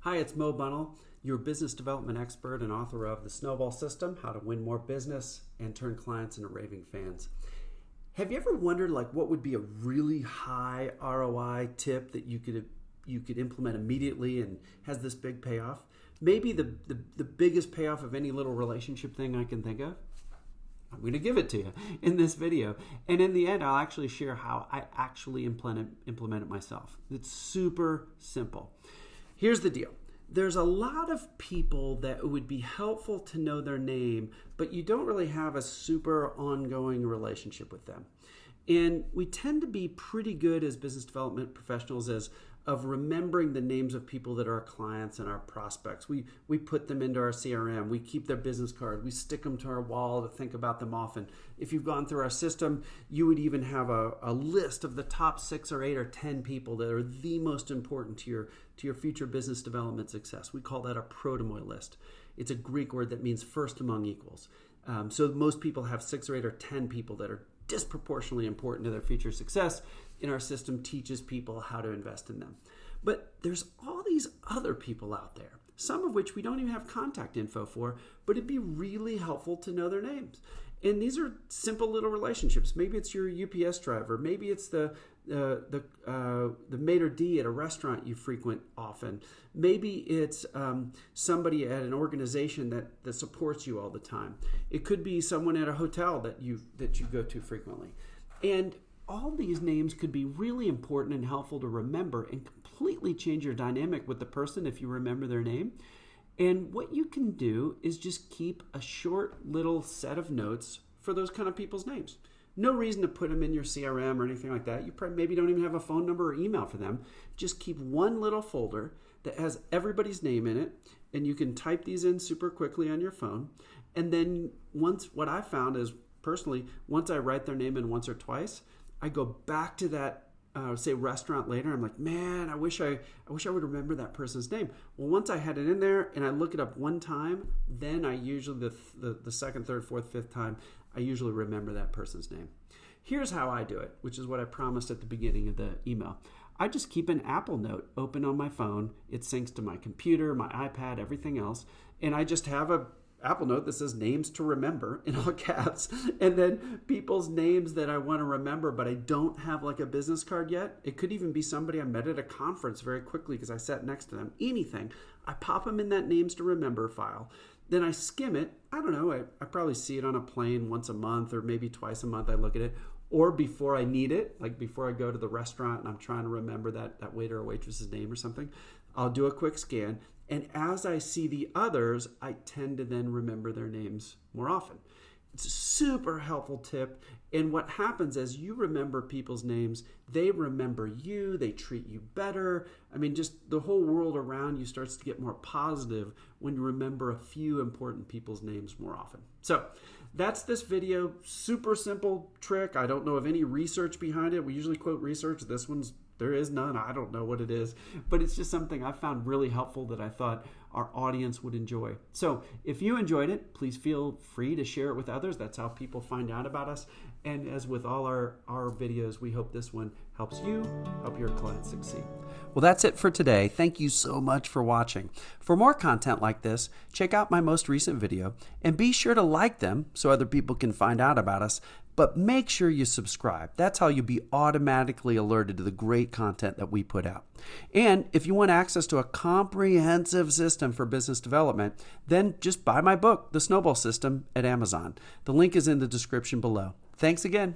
Hi, it's Bunnell, your business development expert and author of The Snowball System, How to Win More Business and Turn Clients into Raving Fans. Have you ever wondered what would be a really high ROI tip that you could implement immediately and has this big payoff? Maybe the biggest payoff of any little relationship thing I can think of? I'm going to give it to you in this video. And in the end, I'll actually share how I actually implement it myself. It's super simple. Here's the deal. There's a lot of people that it would be helpful to know their name, but you don't really have a super ongoing relationship with them. And we tend to be pretty good as business development professionals of remembering the names of people that are our clients and our prospects. We put them into our CRM. We keep their business card. We stick them to our wall to think about them often. If you've gone through our system, you would even have a list of the top 6 or 8 or 10 people that are the most important to your future business development success. We call that a protomoi list. It's a Greek word that means first among equals. So most people have 6 or 8 or 10 people that are disproportionately important to their future success, and our system teaches people how to invest in them. But there's all these other people out there, some of which we don't even have contact info for, but it'd be really helpful to know their names. And these are simple little relationships. Maybe it's your UPS driver. Maybe it's the maitre d' at a restaurant you frequent often. Maybe it's somebody at an organization that supports you all the time. It could be someone at a hotel that you go to frequently. And all these names could be really important and helpful to remember and completely change your dynamic with the person if you remember their name. And what you can do is just keep a short little set of notes for those kind of people's names. No reason to put them in your CRM or anything like that. You maybe don't even have a phone number or email for them. Just keep one little folder that has everybody's name in it, and you can type these in super quickly on your phone. And then what I found is, personally, once I write their name in once or twice, I go back to that say restaurant later. I'm like, man, I wish I would remember that person's name. Well, once I had it in there and I look it up one time, then I usually the second, third, fourth, fifth time, I usually remember that person's name. Here's how I do it, which is what I promised at the beginning of the email. I just keep an Apple Note open on my phone. It syncs to my computer, my iPad, everything else, and I just have a Apple Note that says names to remember in all caps, and then people's names that I want to remember, but I don't have a business card yet. It could even be somebody I met at a conference very quickly because I sat next to them. Anything. I pop them in that names to remember file. Then I skim it. I don't know. I probably see it on a plane once a month or maybe twice a month. I look at it. Or before I need it, like before I go to the restaurant and I'm trying to remember that waiter or waitress's name or something, I'll do a quick scan. And as I see the others, I tend to then remember their names more often. It's a super helpful tip. And what happens as you remember people's names, they remember you, they treat you better. I mean, just the whole world around you starts to get more positive when you remember a few important people's names more often. So that's this video. Super simple trick. I don't know of any research behind it. We usually quote research. There is none. I don't know what it is, but it's just something I found really helpful that I thought our audience would enjoy. So if you enjoyed it, please feel free to share it with others. That's how people find out about us. And as with all our videos, we hope this one helps you help your clients succeed. Well, that's it for today. Thank you so much for watching. For more content like this, check out my most recent video and be sure to like them so other people can find out about us. But make sure you subscribe. That's how you'll be automatically alerted to the great content that we put out. And if you want access to a comprehensive system for business development, then just buy my book, The Snowball System, at Amazon. The link is in the description below. Thanks again.